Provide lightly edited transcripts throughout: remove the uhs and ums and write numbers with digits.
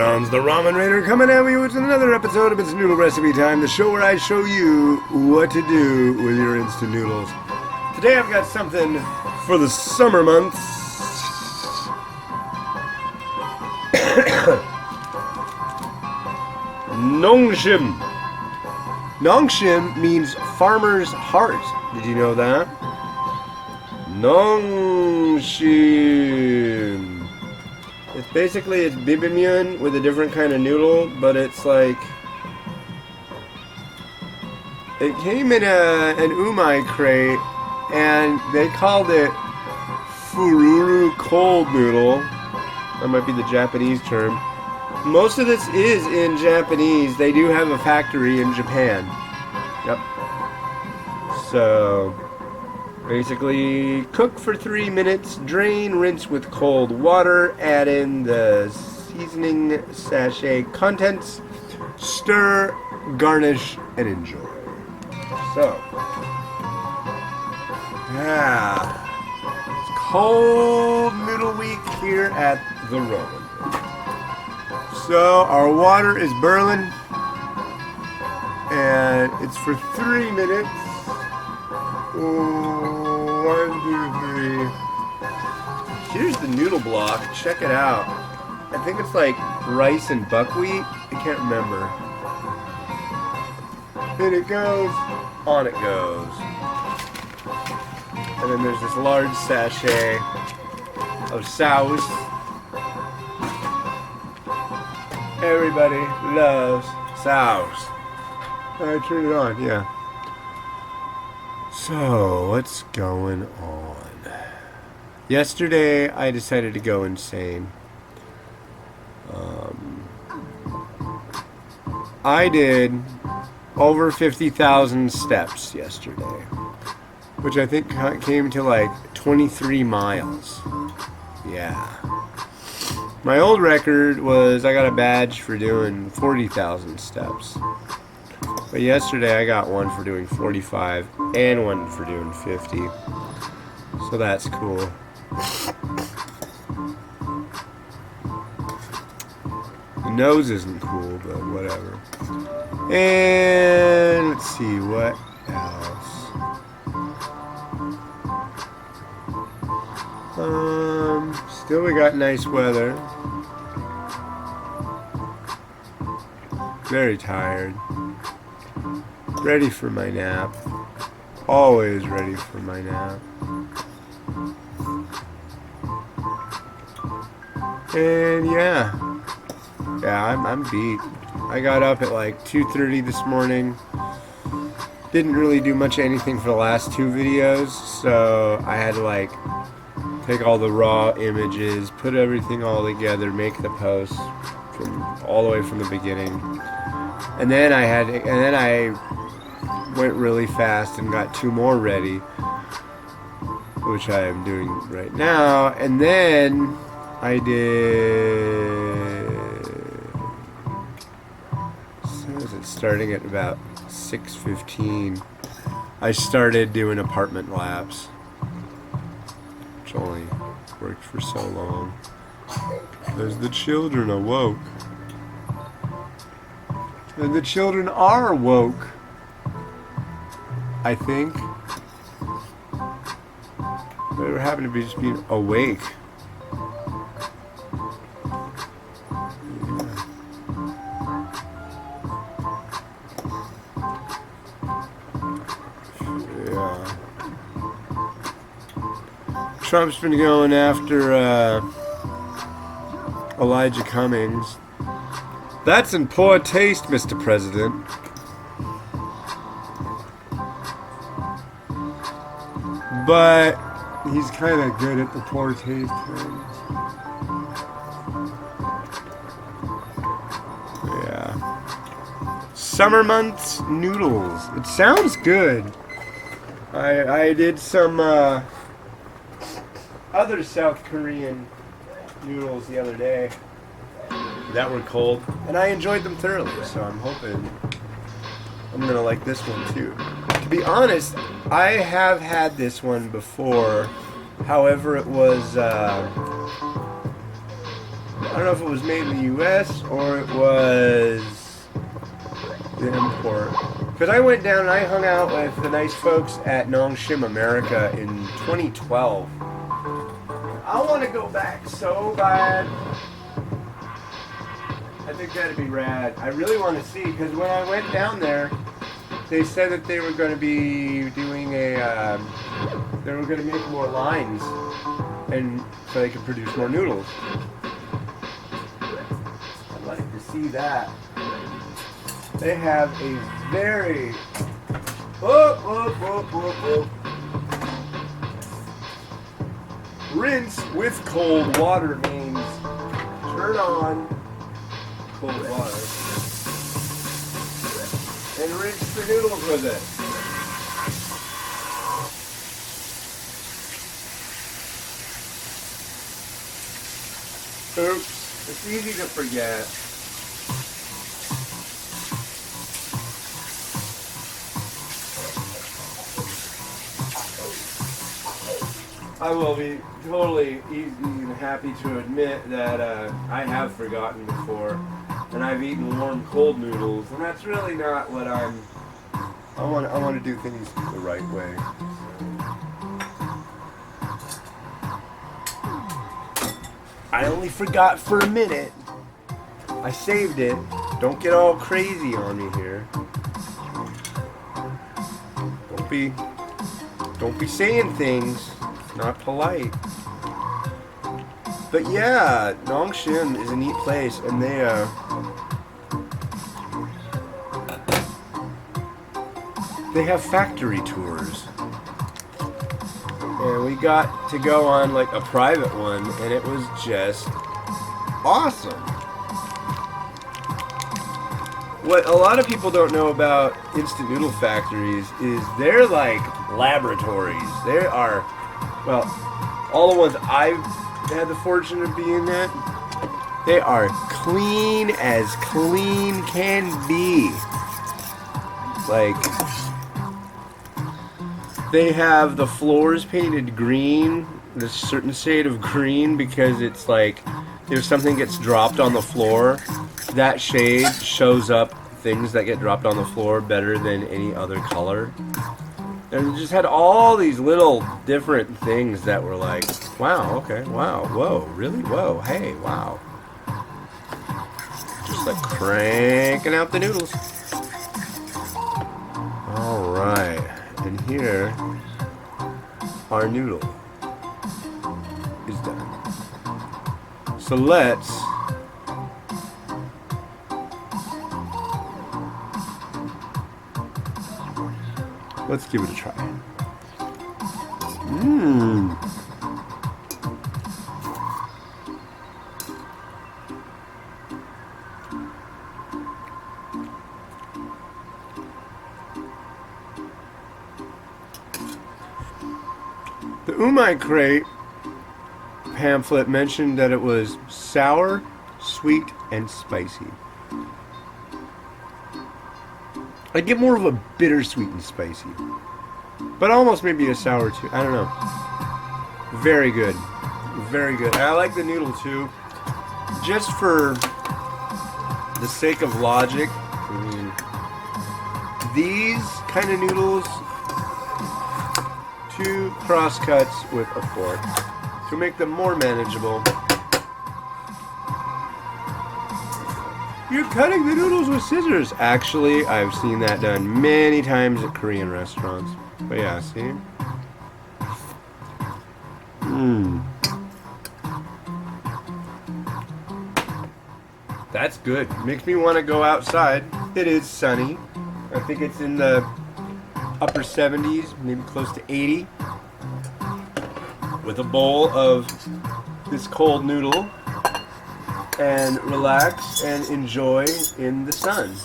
John's the Ramen Raider coming at you with another episode of It's Noodle Recipe Time, the show where I show you what to do with your instant noodles. Today I've got something for the summer months. Nongshim. Nongshim means farmer's heart. Did you know that? Nongshim. It's Bibimen with a different kind of noodle, but it's like... It came in an umai crate, and they called it Fururu cold noodle. That might be the Japanese term. Most of this is in Japanese. They do have a factory in Japan. Yep. So... basically, cook for 3 minutes, drain, rinse with cold water, add in the seasoning sachet contents, stir, garnish, and enjoy. So, yeah, it's cold noodle week here at the Ramen. So, our water is boiling, and it's for 3 minutes. 1, 2, 3. Here's the noodle block. Check it out. I think it's like rice and buckwheat. I can't remember. In it goes. On it goes. And then there's this large sachet of sauce. Everybody loves sauce. I turn it on, yeah. So, what's going on? Yesterday, I decided to go insane. I did over 50,000 steps yesterday, which I think came to like 23 miles. Yeah. My old record was I got a badge for doing 40,000 steps. But yesterday I got one for doing 45 and one for doing 50. So that's cool. The nose isn't cool, but whatever. And let's see what else. Still we got nice weather. Very tired. Ready for my nap. Always ready for my nap. And yeah, I'm beat. I got up at like 2:30 this morning. Didn't really do much anything for the last 2 videos, so I had to like take all the raw images, put everything all together, make the post from all the way from the beginning. And then I went really fast and got 2 more ready, which I am doing right now. And then I did, says it's starting at about 6:15. I started doing apartment laps, which only worked for so long. As the children awoke. And the children are woke, I think. They happen to be just being awake. Yeah. Trump's been going after Elijah Cummings. That's in poor taste, Mr. President. But he's kind of good at the poor taste things. Yeah. Summer months noodles. It sounds good. I did some other South Korean noodles the other day that were cold, and I enjoyed them thoroughly, so I'm hoping I'm gonna like this one too. To be honest, I have had this one before. However, it was don't know if it was made in the U.S. or it was the import. Because I went down and I hung out with the nice folks at Nongshim, America in 2012. I want to go back so bad. I think that'd be rad. I really want to see, because when I went down there, they said that they were going to be doing a, they were going to make more lines, and so they could produce more noodles. I'd like to see that. They have a very, rinse with cold water means turn on cold water and rinse the noodles with it. Oops, it's easy to forget. I will be totally easy and happy to admit that I have forgotten before, and I've eaten warm cold noodles, and that's really not what I want to do things the right way. I only forgot for a minute. I saved it. Don't get all crazy on me here. Don't be saying things. Not polite. But yeah, Nongshim is a neat place, and they have factory tours. And we got to go on like a private one, and it was just awesome. What a lot of people don't know about instant noodle factories is they're like laboratories. They are, well, all the ones I've had the fortune of being at, they are clean as clean can be. Like, they have the floors painted green, a certain shade of green, because it's like if something gets dropped on the floor, that shade shows up things that get dropped on the floor better than any other color. And it just had all these little different things that were like, wow, okay, wow, whoa, really, whoa, hey, wow. Just like cranking out the noodles. Alright, and here, our noodle is done. So let's give it a try. The Umai crate pamphlet mentioned that it was sour, sweet, and spicy. I get more of a bittersweet and spicy, but almost maybe a sour too. I don't know. Very good, very good. I like the noodle too. Just for the sake of logic, I mean, these kind of noodles, 2 cross cuts with a fork to make them more manageable. You're cutting the noodles with scissors. Actually, I've seen that done many times at Korean restaurants. But yeah, see? That's good. Makes me want to go outside. It is sunny. I think it's in the upper 70s, maybe close to 80. With a bowl of this cold noodle. And relax and enjoy in the sun.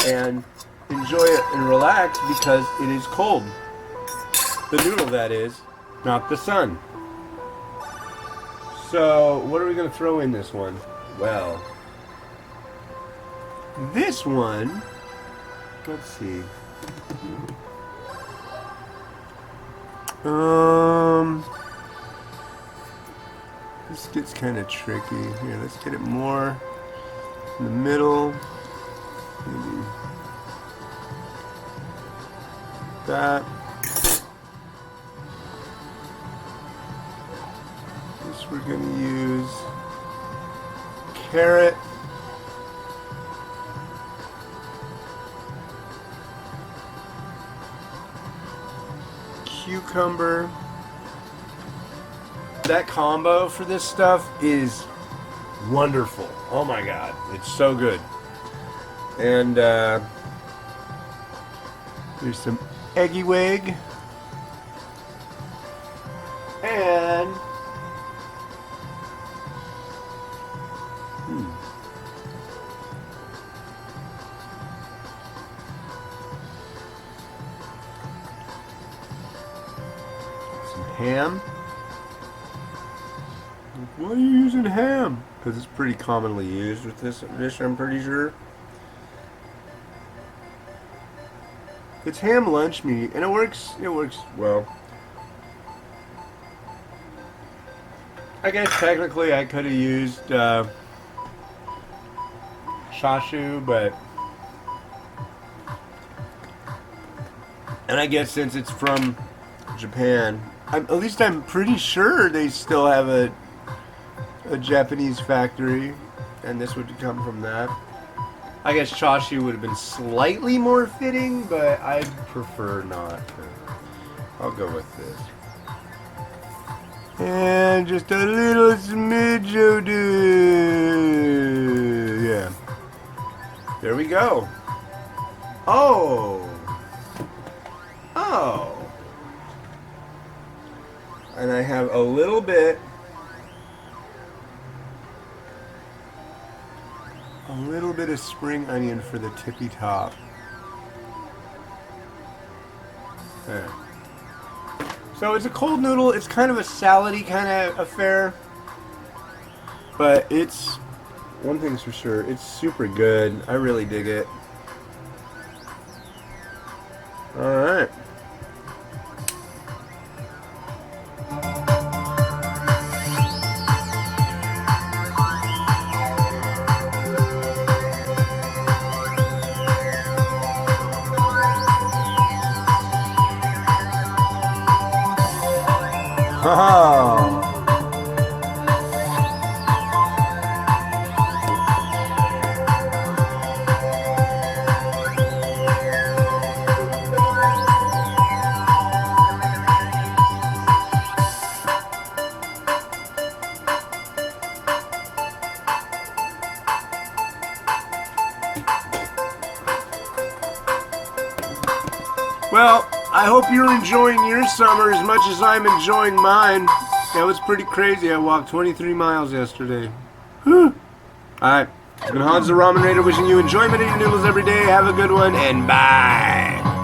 And enjoy it and relax because it is cold. The noodle, that is, not the sun. So, what are we going to throw in this one? Well, this one, let's see. This gets kind of tricky. Here, let's get it more in the middle. Maybe that. This we're going to use carrot. Cucumber. That combo for this stuff is wonderful. Oh my god, it's so good. And there's some eggy wig and some ham. Why are you using ham? Because it's pretty commonly used with this dish, I'm pretty sure. It's ham lunch meat, and it works well. I guess technically I could have used chashu, but... And I guess since it's from Japan, at least I'm pretty sure they still have a Japanese factory, and this would come from that. I guess chashu would have been slightly more fitting, but I'd prefer not. I'll go with this. And just a little smidge of yeah. There we go. Oh. And I have a little bit of spring onion for the tippy top. There. So it's a cold noodle. It's kind of a salady kind of affair, but it's, one thing's for sure, it's super good. I really dig it. All right. Oh. Well, I hope you're enjoying your summer as much as I'm enjoying mine. That was pretty crazy. I walked 23 miles yesterday. Whew. Alright, it's been Hans the Ramen Raider wishing you enjoyment in your noodles every day. Have a good one, and bye!